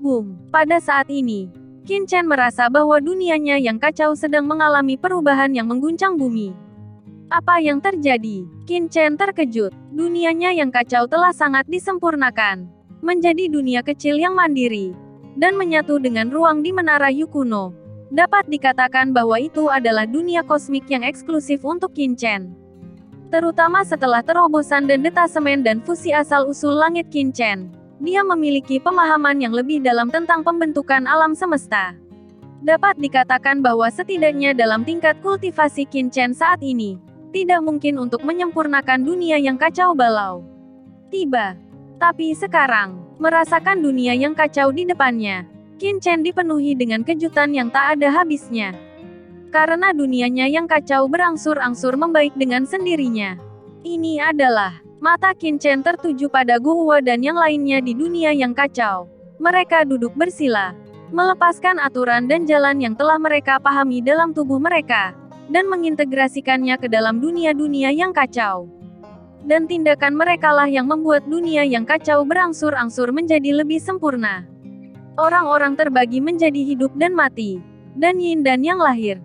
Boom! Pada saat ini, Qin Chen merasa bahwa dunianya yang kacau sedang mengalami perubahan yang mengguncang bumi. Apa yang terjadi? Qin Chen terkejut. Dunianya yang kacau telah sangat disempurnakan menjadi dunia kecil yang mandiri dan menyatu dengan ruang di Menara Yukuno. Dapat dikatakan bahwa itu adalah dunia kosmik yang eksklusif untuk Qin Chen. Terutama setelah terobosan dan detasemen dan fusi asal-usul langit Qin Chen, dia memiliki pemahaman yang lebih dalam tentang pembentukan alam semesta. Dapat dikatakan bahwa setidaknya dalam tingkat kultivasi Qin Chen saat ini, tidak mungkin untuk menyempurnakan dunia yang kacau balau. Tapi sekarang, merasakan dunia yang kacau di depannya, Qin Chen dipenuhi dengan kejutan yang tak ada habisnya. Karena dunianya yang kacau berangsur-angsur membaik dengan sendirinya. Ini adalah, mata Qin Chen tertuju pada Guhua dan yang lainnya di dunia yang kacau. Mereka duduk bersila, melepaskan aturan dan jalan yang telah mereka pahami dalam tubuh mereka, dan mengintegrasikannya ke dalam dunia-dunia yang kacau. Dan tindakan merekalah yang membuat dunia yang kacau berangsur-angsur menjadi lebih sempurna. Orang-orang terbagi menjadi hidup dan mati, dan yin dan yang lahir.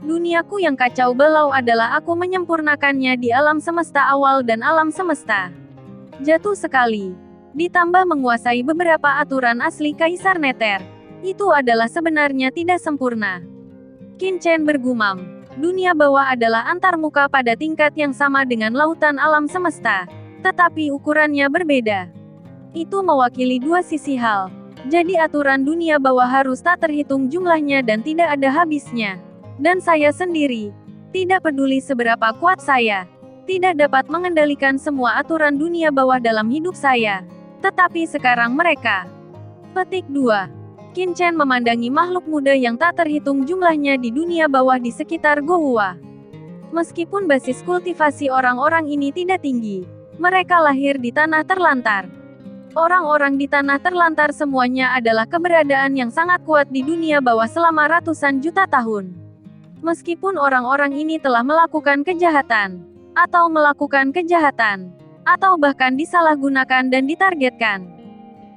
Duniaku yang kacau balau adalah aku menyempurnakannya di alam semesta awal dan alam semesta jatuh sekali. Ditambah menguasai beberapa aturan asli Kaisar Nether. Itu adalah sebenarnya tidak sempurna. Qin Chen bergumam. Dunia bawah adalah antarmuka pada tingkat yang sama dengan lautan alam semesta, tetapi ukurannya berbeda. Itu mewakili dua sisi hal. Jadi aturan dunia bawah harus tak terhitung jumlahnya dan tidak ada habisnya. Dan saya sendiri, tidak peduli seberapa kuat saya, tidak dapat mengendalikan semua aturan dunia bawah dalam hidup saya. Tetapi sekarang mereka. Petik 2. Qin Chen memandangi makhluk muda yang tak terhitung jumlahnya di dunia bawah di sekitar Gohua. Meskipun basis kultivasi orang-orang ini tidak tinggi, mereka lahir di tanah terlantar. Orang-orang di tanah terlantar semuanya adalah keberadaan yang sangat kuat di dunia bawah selama ratusan juta tahun. Meskipun orang-orang ini telah melakukan kejahatan, atau bahkan disalahgunakan dan ditargetkan.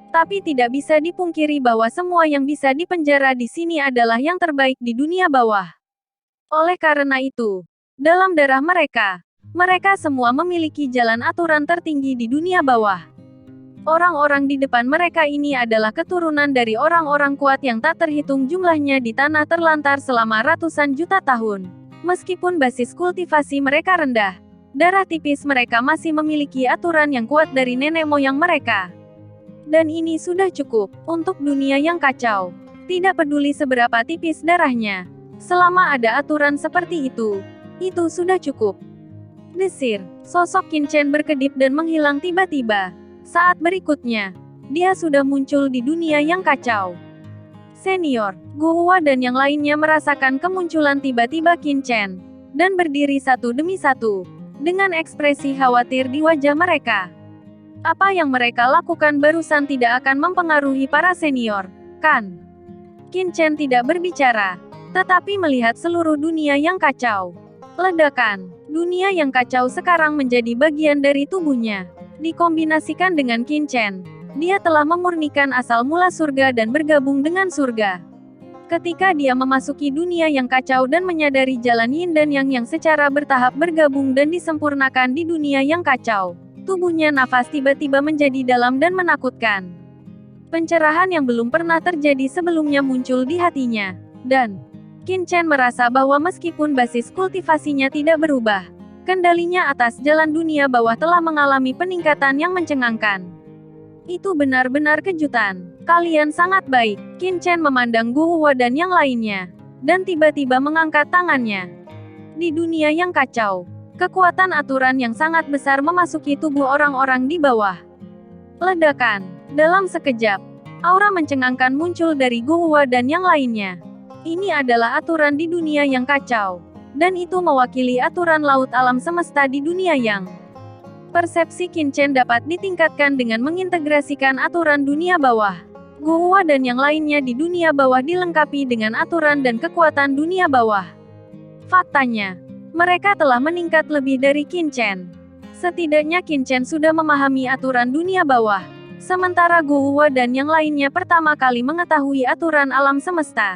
Tapi tidak bisa dipungkiri bahwa semua yang bisa dipenjara di sini adalah yang terbaik di dunia bawah. Oleh karena itu, dalam darah mereka, mereka semua memiliki jalan aturan tertinggi di dunia bawah. Orang-orang di depan mereka ini adalah keturunan dari orang-orang kuat yang tak terhitung jumlahnya di tanah terlantar selama ratusan juta tahun. Meskipun basis kultivasi mereka rendah, darah tipis mereka masih memiliki aturan yang kuat dari nenek moyang mereka. Dan ini sudah cukup untuk dunia yang kacau. Tidak peduli seberapa tipis darahnya, selama ada aturan seperti itu sudah cukup. Desir, sosok Qin Chen berkedip dan menghilang tiba-tiba. Saat berikutnya, dia sudah muncul di dunia yang kacau. Senior, Guhua dan yang lainnya merasakan kemunculan tiba-tiba Qin Chen, dan berdiri satu demi satu, dengan ekspresi khawatir di wajah mereka. Apa yang mereka lakukan barusan tidak akan mempengaruhi para senior, kan? Qin Chen tidak berbicara, tetapi melihat seluruh dunia yang kacau. Ledakan, dunia yang kacau sekarang menjadi bagian dari tubuhnya. Dikombinasikan dengan Qin Chen, dia telah memurnikan asal mula surga dan bergabung dengan surga. Ketika dia memasuki dunia yang kacau dan menyadari jalan yin dan yang secara bertahap bergabung dan disempurnakan di dunia yang kacau, tubuhnya nafas tiba-tiba menjadi dalam dan menakutkan. Pencerahan yang belum pernah terjadi sebelumnya muncul di hatinya, dan Qin Chen merasa bahwa meskipun basis kultivasinya tidak berubah, kendalinya atas jalan dunia bawah telah mengalami peningkatan yang mencengangkan. Itu benar-benar kejutan. Kalian sangat baik. Qin Chen memandang Guhua dan yang lainnya, dan tiba-tiba mengangkat tangannya. Di dunia yang kacau, kekuatan aturan yang sangat besar memasuki tubuh orang-orang di bawah. Ledakan. Dalam sekejap, aura mencengangkan muncul dari Guhua dan yang lainnya. Ini adalah aturan di dunia yang kacau. Dan itu mewakili aturan laut alam semesta di dunia yang. Persepsi Qin Chen dapat ditingkatkan dengan mengintegrasikan aturan dunia bawah. Guhua dan yang lainnya di dunia bawah dilengkapi dengan aturan dan kekuatan dunia bawah. Faktanya, mereka telah meningkat lebih dari Qin Chen. Setidaknya Qin Chen sudah memahami aturan dunia bawah, Sementara Guhua dan yang lainnya pertama kali mengetahui aturan alam semesta.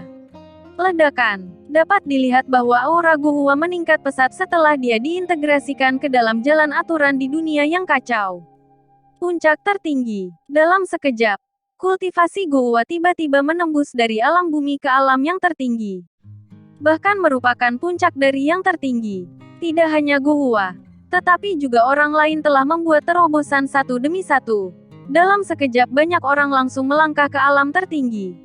Ledakan. Dapat dilihat bahwa aura Guhua meningkat pesat setelah dia diintegrasikan ke dalam jalan aturan di dunia yang kacau. Puncak tertinggi. Dalam sekejap, kultivasi Guhua tiba-tiba menembus dari alam bumi ke alam yang tertinggi. Bahkan merupakan puncak dari yang tertinggi. Tidak hanya Guhua, tetapi juga orang lain telah membuat terobosan satu demi satu. Dalam sekejap banyak orang langsung melangkah ke alam tertinggi.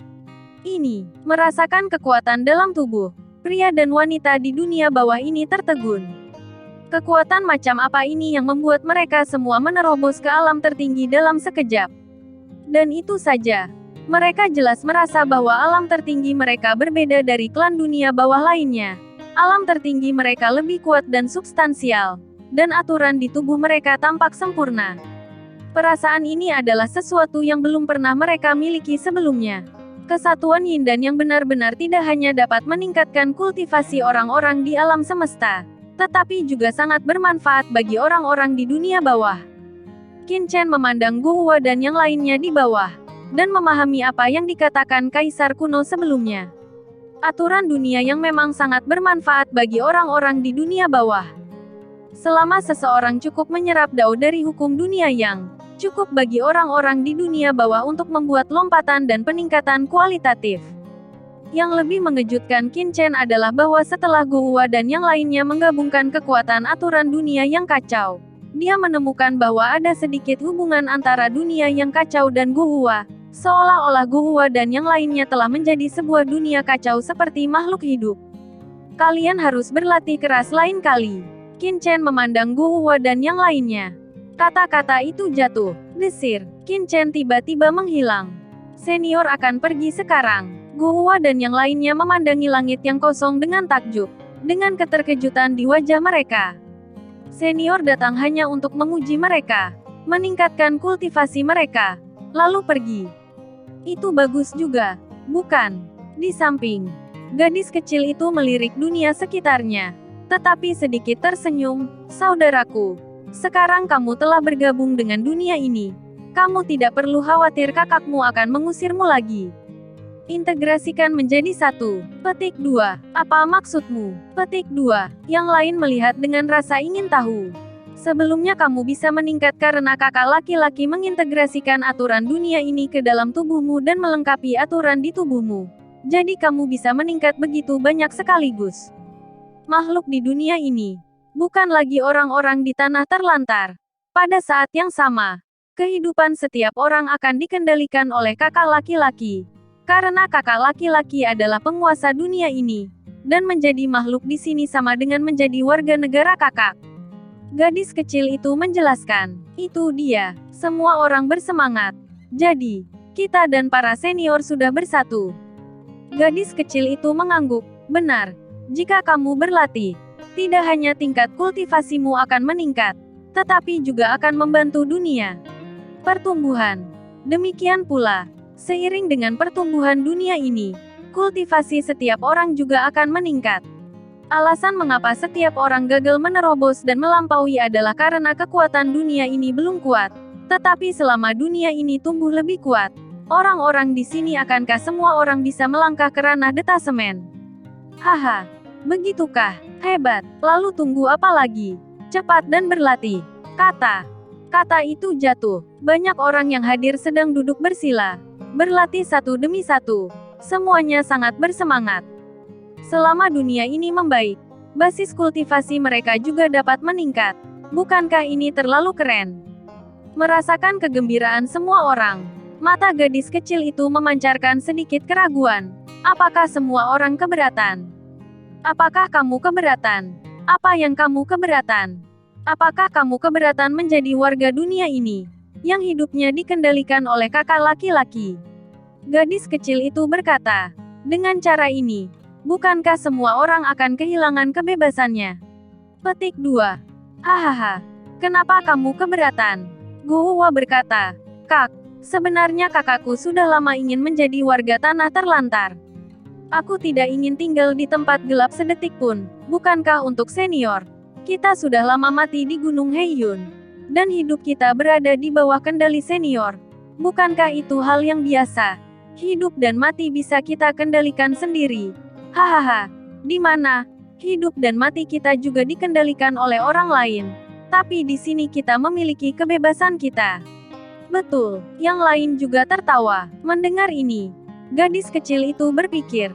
Ini, merasakan kekuatan dalam tubuh. Pria dan wanita di dunia bawah ini tertegun. Kekuatan macam apa ini yang membuat mereka semua menerobos ke alam tertinggi dalam sekejap? Dan itu saja. Mereka jelas merasa bahwa alam tertinggi mereka berbeda dari klan dunia bawah lainnya. Alam tertinggi mereka lebih kuat dan substansial. Dan aturan di tubuh mereka tampak sempurna. Perasaan ini adalah sesuatu yang belum pernah mereka miliki sebelumnya. Kesatuan Yin dan yang benar-benar tidak hanya dapat meningkatkan kultivasi orang-orang di alam semesta, tetapi juga sangat bermanfaat bagi orang-orang di dunia bawah. Qin Chen memandang Guhua dan yang lainnya di bawah, dan memahami apa yang dikatakan Kaisar kuno sebelumnya. Aturan dunia yang memang sangat bermanfaat bagi orang-orang di dunia bawah. Selama seseorang cukup menyerap dao dari hukum dunia yang cukup bagi orang-orang di dunia bawah untuk membuat lompatan dan peningkatan kualitatif. Yang lebih mengejutkan Qin Chen adalah bahwa setelah Guhua dan yang lainnya menggabungkan kekuatan aturan dunia yang kacau, dia menemukan bahwa ada sedikit hubungan antara dunia yang kacau dan Guhua, seolah-olah Guhua dan yang lainnya telah menjadi sebuah dunia kacau seperti makhluk hidup. Kalian harus berlatih keras lain kali. Qin Chen memandang Guhua dan yang lainnya. Kata-kata itu jatuh, desir. Qin Chen tiba-tiba menghilang. Senior akan pergi sekarang. Guhua dan yang lainnya memandangi langit yang kosong dengan takjub, dengan keterkejutan di wajah mereka. Senior datang hanya untuk menguji mereka, meningkatkan kultivasi mereka, lalu pergi. Itu bagus juga, bukan? Di samping, gadis kecil itu melirik dunia sekitarnya, tetapi sedikit tersenyum. Saudaraku, sekarang kamu telah bergabung dengan dunia ini. Kamu tidak perlu khawatir kakakmu akan mengusirmu lagi. Integrasikan menjadi satu. Petik 2. Apa maksudmu? Petik 2. Yang lain melihat dengan rasa ingin tahu. Sebelumnya kamu bisa meningkat karena kakak laki-laki mengintegrasikan aturan dunia ini ke dalam tubuhmu dan melengkapi aturan di tubuhmu. Jadi kamu bisa meningkat begitu banyak sekaligus. Makhluk di dunia ini bukan lagi orang-orang di tanah terlantar. Pada saat yang sama, kehidupan setiap orang akan dikendalikan oleh kakak laki-laki. Karena kakak laki-laki adalah penguasa dunia ini. Dan menjadi makhluk di sini sama dengan menjadi warga negara kakak. Gadis kecil itu menjelaskan. Itu dia. Semua orang bersemangat. Jadi, kita dan para senior sudah bersatu. Gadis kecil itu mengangguk. Benar. Jika kamu berlatih, tidak hanya tingkat kultivasimu akan meningkat, tetapi juga akan membantu dunia pertumbuhan. Demikian pula, seiring dengan pertumbuhan dunia ini, kultivasi setiap orang juga akan meningkat. Alasan mengapa setiap orang gagal menerobos dan melampaui adalah karena kekuatan dunia ini belum kuat. Tetapi selama dunia ini tumbuh lebih kuat, orang-orang di sini akankah semua orang bisa melangkah ke ranah detasemen? Haha, begitukah? Hebat, lalu tunggu apa lagi? Cepat dan berlatih. Kata itu jatuh. Banyak orang yang hadir sedang duduk bersila. Berlatih satu demi satu. Semuanya sangat bersemangat. Selama dunia ini membaik, basis kultivasi mereka juga dapat meningkat. Bukankah ini terlalu keren? Merasakan kegembiraan semua orang. Mata gadis kecil itu memancarkan sedikit keraguan. Apakah semua orang keberatan? Apakah kamu keberatan? Apa yang kamu keberatan? Apakah kamu keberatan menjadi warga dunia ini, yang hidupnya dikendalikan oleh kakak laki-laki? Gadis kecil itu berkata, dengan cara ini, bukankah semua orang akan kehilangan kebebasannya? Petik 2. Hahaha, kenapa kamu keberatan? Guhua berkata, Kak, sebenarnya kakakku sudah lama ingin menjadi warga tanah terlantar. Aku tidak ingin tinggal di tempat gelap sedetik pun. Bukankah untuk senior, kita sudah lama mati di Gunung Heiyun, dan hidup kita berada di bawah kendali senior. Bukankah itu hal yang biasa? Hidup dan mati bisa kita kendalikan sendiri. Hahaha. Di mana hidup dan mati kita juga dikendalikan oleh orang lain. Tapi di sini kita memiliki kebebasan kita. Betul, yang lain juga tertawa. Mendengar ini, gadis kecil itu berpikir,